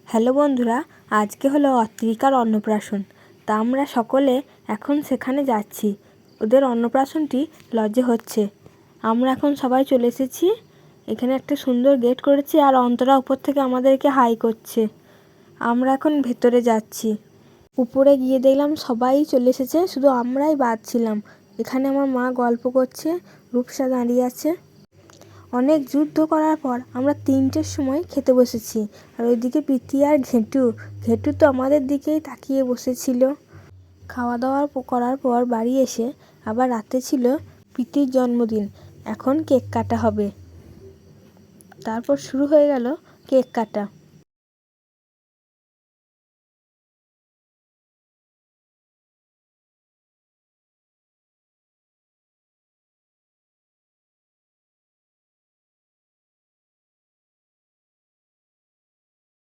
Hello বন্ধুরা, আজকে হলো অত্রিকার অন্নপ্রাশন। তা আমরা সকলে এখন সেখানে যাচ্ছি। ওদের অন্নপ্রাশনটি লজে হচ্ছে। আমরা এখন সবাই চলে এসেছি। এখানে একটা সুন্দর গেট করেছে আর অন্তরা উপর থেকে আমাদেরকে হাই করছে। আমরা এখন ভেতরে যাচ্ছি। উপরে গিয়ে দেখলাম সবাই চলে এসেছে, শুধু আমরাই বাদ ছিলাম। এখানে আমার মা গল্প করছে, রূপসা দাঁড়িয়ে আছে। অনেক যুদ্ধ করার পর আমরা 3টের সময় খেতে বসেছি। আর ওইদিকে প্রীতি আর ঘেটু তো আমাদের দিকেই তাকিয়ে বসেছিল। খাওয়া দাওয়া করার পর বাড়ি এসে আবার রাতে ছিল প্রীতির জন্মদিন। এখন কেক কাটা হবে। তারপর শুরু হয়ে গেল কেক কাটা।